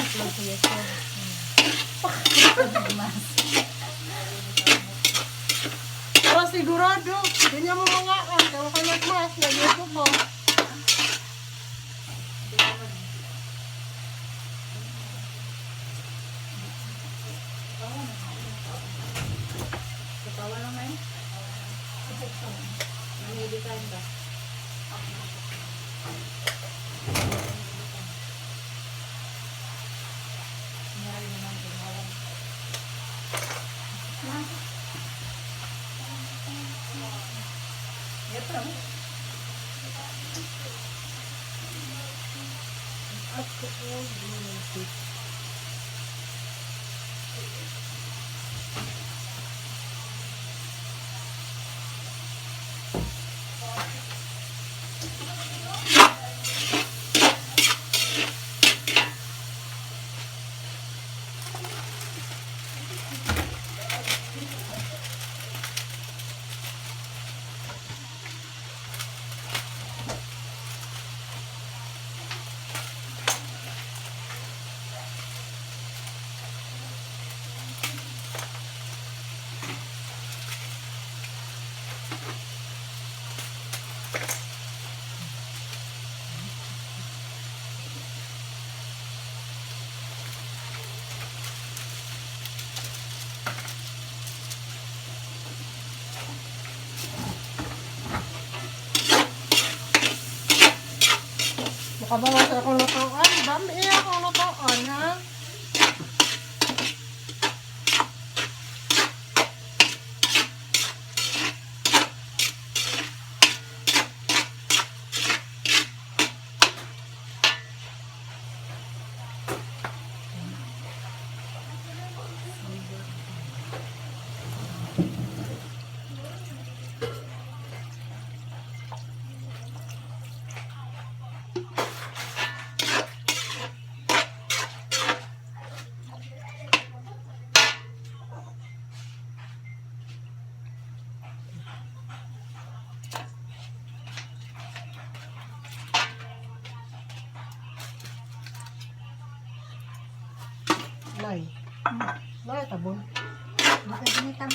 upload ko YouTube. Para sigurado, hindi niya mo mga ang kaya ka nagmas, nag-YouTube mo. Katawa lang na yun. Nangidikan ba? Meron naman tumawan. Ito mo. Ako po, Makabawas akong lutuan. Dami akong lutuan, ha? Lay. Lay, tabon. Bakit ginitan?